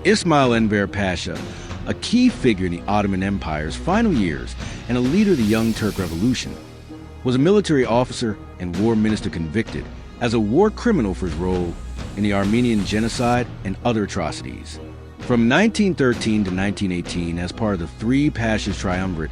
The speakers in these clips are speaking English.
Ismail Enver Pasha, a key figure in the Ottoman Empire's final years and a leader of the Young Turk Revolution, was a military officer and war minister convicted as a war criminal for his role in the Armenian Genocide and other atrocities. From 1913 to 1918, as part of the three Pashas triumvirate,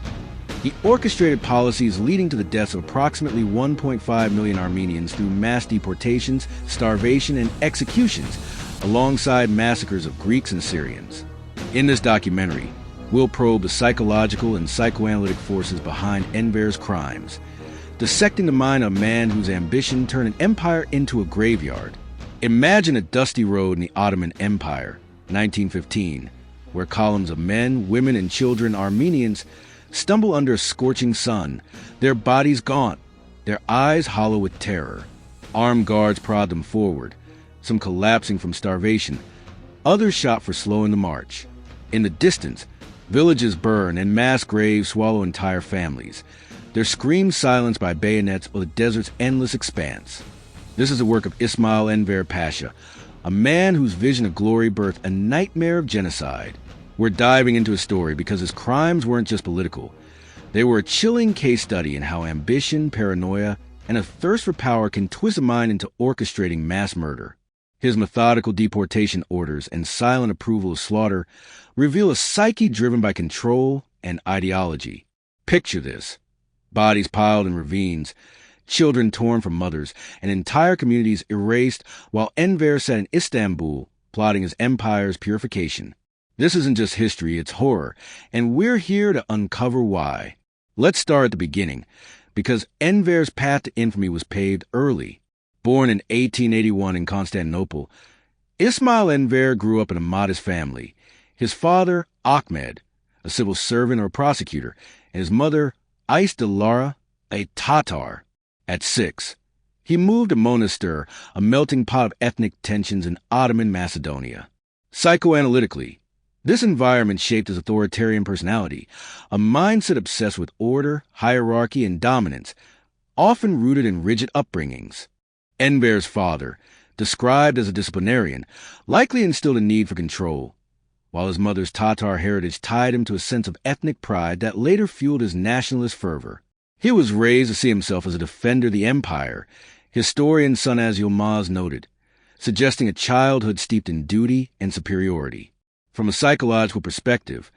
he orchestrated policies leading to the deaths of approximately 1.5 million Armenians through mass deportations, starvation, and executions, alongside massacres of Greeks and Assyrians. In this documentary, we'll probe the psychological and psychoanalytic forces behind Enver's crimes, dissecting the mind of a man whose ambition turned an empire into a graveyard. Imagine a dusty road in the Ottoman Empire, 1915, where columns of men, women, and children, Armenians, stumble under a scorching sun, their bodies gaunt, their eyes hollow with terror. Armed guards prod them forward, some collapsing from starvation, others shot for slowing the march. In the distance, villages burn and mass graves swallow entire families, their screams silenced by bayonets or the desert's endless expanse. This is the work of Ismail Enver Pasha, a man whose vision of glory birthed a nightmare of genocide. We're diving into his story because his crimes weren't just political. They were a chilling case study in how ambition, paranoia, and a thirst for power can twist a mind into orchestrating mass murder. His methodical deportation orders and silent approval of slaughter reveal a psyche driven by control and ideology. Picture this: bodies piled in ravines, children torn from mothers, and entire communities erased while Enver sat in Istanbul plotting his empire's purification. This isn't just history, it's horror, and we're here to uncover why. Let's start at the beginning, because Enver's path to infamy was paved early. Born in 1881 in Constantinople, Ismail Enver grew up in a modest family. His father, Ahmed, a civil servant or prosecutor, and his mother, Lara, a Tatar. At 6, he moved to Monastir, a melting pot of ethnic tensions in Ottoman Macedonia. Psychoanalytically, this environment shaped his authoritarian personality, a mindset obsessed with order, hierarchy, and dominance, often rooted in rigid upbringings. Enver's father, described as a disciplinarian, likely instilled a need for control, while his mother's Tatar heritage tied him to a sense of ethnic pride that later fueled his nationalist fervor. He was raised to see himself as a defender of the empire, historian Feroz Ahmad noted, suggesting a childhood steeped in duty and superiority. From a psychological perspective,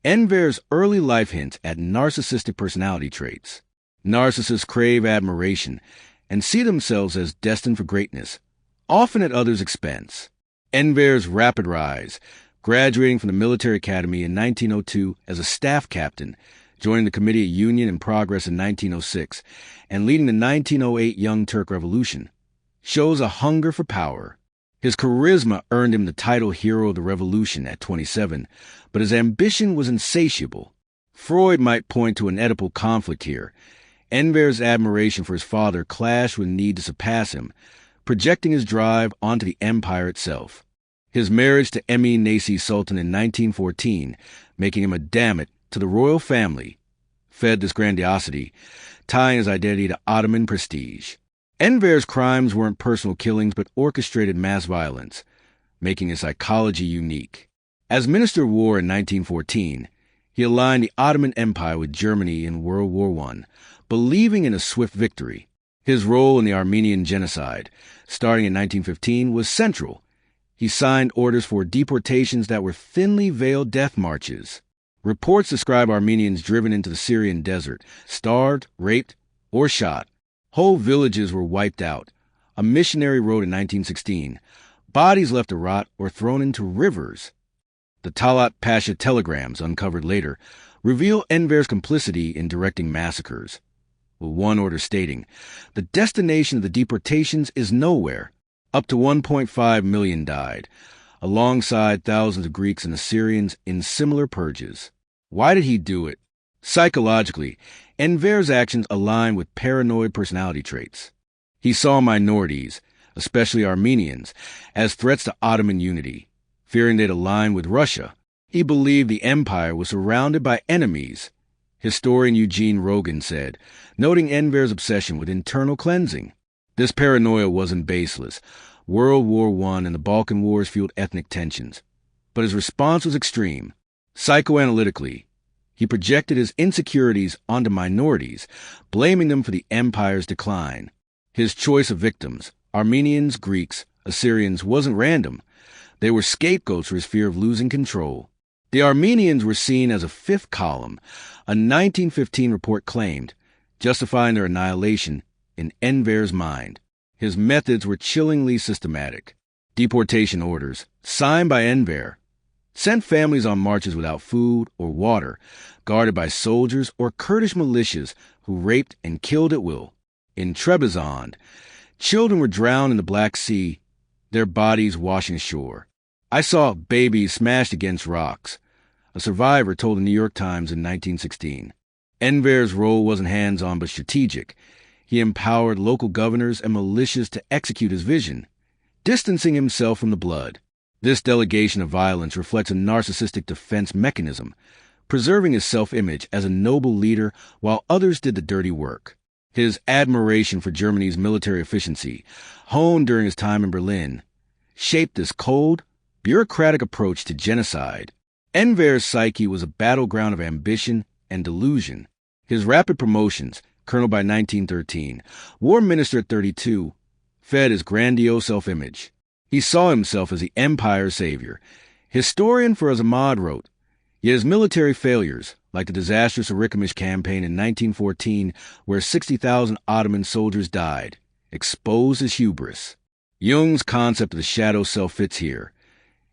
Enver's early life hints at narcissistic personality traits. Narcissists crave admiration and see themselves as destined for greatness, often at others' expense. Enver's rapid rise, graduating from the military academy in 1902 as a staff captain, joining the Committee of Union and Progress in 1906, and leading the 1908 Young Turk Revolution, shows a hunger for power. His charisma earned him the title Hero of the Revolution at 27, but his ambition was insatiable. Freud might point to an Oedipal conflict here. Enver's admiration for his father clashed with the need to surpass him, projecting his drive onto the empire itself. His marriage to Emin Nasi Sultan in 1914, making him a dammit to the royal family, fed this grandiosity, tying his identity to Ottoman prestige. Enver's crimes weren't personal killings but orchestrated mass violence, making his psychology unique. As Minister of War in 1914, he aligned the Ottoman Empire with Germany in World War I, believing in a swift victory. His role in the Armenian Genocide, starting in 1915, was central. He signed orders for deportations that were thinly veiled death marches. Reports describe Armenians driven into the Syrian desert, starved, raped, or shot. Whole villages were wiped out. A missionary wrote in 1916, bodies left to rot or thrown into rivers. The Talat Pasha telegrams, uncovered later, reveal Enver's complicity in directing massacres, with one order stating, the destination of the deportations is nowhere. Up to 1.5 million died, alongside thousands of Greeks and Assyrians in similar purges. Why did he do it? Psychologically, Enver's actions align with paranoid personality traits. He saw minorities, especially Armenians, as threats to Ottoman unity. Fearing they'd align with Russia, he believed the empire was surrounded by enemies. Historian Eugene Rogan said, noting Enver's obsession with internal cleansing. This paranoia wasn't baseless. World War I and the Balkan Wars fueled ethnic tensions. but his response was extreme. Psychoanalytically, he projected his insecurities onto minorities, blaming them for the empire's decline. His choice of victims, Armenians, Greeks, Assyrians, wasn't random. They were scapegoats for his fear of losing control. The Armenians were seen as a fifth column, a 1915 report claimed, justifying their annihilation in Enver's mind. His methods were chillingly systematic. Deportation orders, signed by Enver, sent families on marches without food or water, guarded by soldiers or Kurdish militias who raped and killed at will. In Trebizond, children were drowned in the Black Sea, their bodies washing ashore. I saw babies smashed against rocks, a survivor told the New York Times in 1916. Enver's role wasn't hands-on but strategic. He empowered local governors and militias to execute his vision, distancing himself from the blood. This delegation of violence reflects a narcissistic defense mechanism, preserving his self-image as a noble leader while others did the dirty work. His admiration for Germany's military efficiency, honed during his time in Berlin, shaped this cold, bureaucratic approach to genocide. Enver's psyche was a battleground of ambition and delusion. His rapid promotions, colonel by 1913, war minister at 32, fed his grandiose self-image. He saw himself as the empire's savior. Historian Feroz Ahmad wrote, yet his military failures, like the disastrous Arikamish campaign in 1914, where 60,000 Ottoman soldiers died, exposed his hubris. Jung's concept of the shadow self fits here.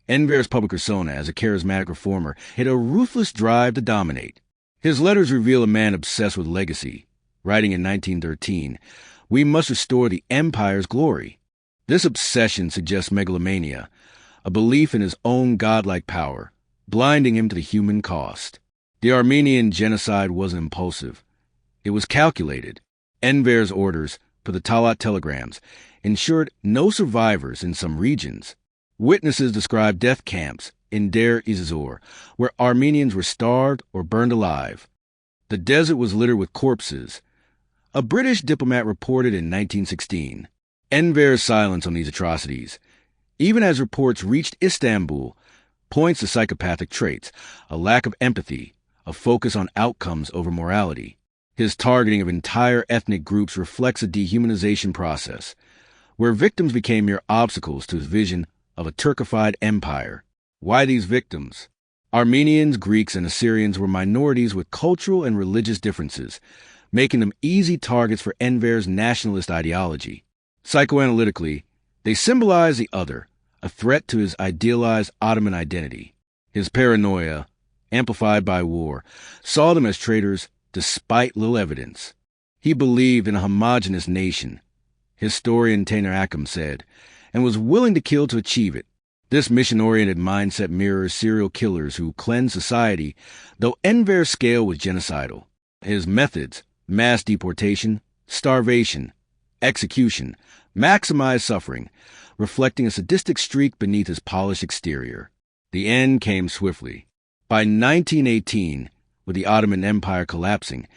Enver's public persona as a charismatic reformer had a ruthless drive to dominate. His letters reveal a man obsessed with legacy. Writing in 1913, we must restore the empire's glory. This obsession suggests megalomania, a belief in his own godlike power, blinding him to the human cost. The Armenian Genocide wasn't impulsive. It was calculated. Enver's orders for the Talat telegrams ensured no survivors in some regions. Witnesses described death camps in Deir ez-Zor, where Armenians were starved or burned alive. The desert was littered with corpses. A British diplomat reported in 1916. Enver's silence on these atrocities, even as reports reached Istanbul, points to psychopathic traits, a lack of empathy, a focus on outcomes over morality. His targeting of entire ethnic groups reflects a dehumanization process, where victims became mere obstacles to his vision of a Turkified empire. Why these victims? Armenians, Greeks, and Assyrians were minorities with cultural and religious differences, making them easy targets for Enver's nationalist ideology. Psychoanalytically, they symbolize the other, a threat to his idealized Ottoman identity. His paranoia, amplified by war, saw them as traitors despite little evidence. He believed in a homogeneous nation, historian Taner Akam said, and was willing to kill to achieve it. This mission-oriented mindset mirrors serial killers who cleanse society, though Enver's scale was genocidal. His methods, mass deportation, starvation, execution, maximized suffering, reflecting a sadistic streak beneath his polished exterior. The end came swiftly. By 1918, with the Ottoman Empire collapsing,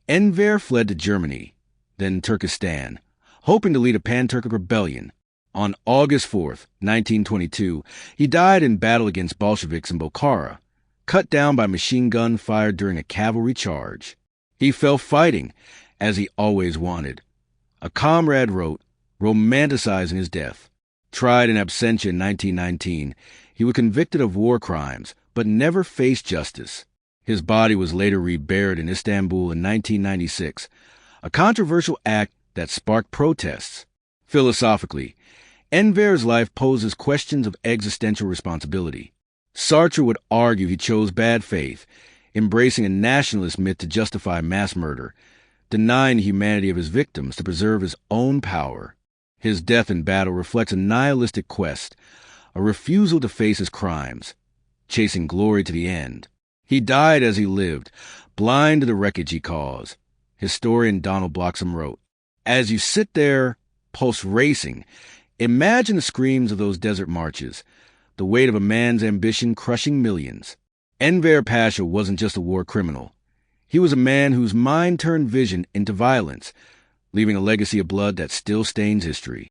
Enver fled to Germany, then Turkestan, hoping to lead a pan-Turkic rebellion. On August 4, 1922, he died in battle against Bolsheviks in Bokhara, cut down by machine gun fired during a cavalry charge. He fell fighting, as he always wanted. A comrade wrote, romanticizing his death. Tried in absentia in 1919, he was convicted of war crimes, but never faced justice. His body was later reburied in Istanbul in 1996, a controversial act that sparked protests. Philosophically, Enver's life poses questions of existential responsibility. Sartre would argue he chose bad faith, embracing a nationalist myth to justify mass murder, denying the humanity of his victims to preserve his own power. His death in battle reflects a nihilistic quest, a refusal to face his crimes, chasing glory to the end. He died as he lived, blind to the wreckage he caused. Historian Donald Bloxham wrote, as you sit there, pulse racing, imagine the screams of those desert marches, the weight of a man's ambition crushing millions. Enver Pasha wasn't just a war criminal. He was a man whose mind turned vision into violence, leaving a legacy of blood that still stains history.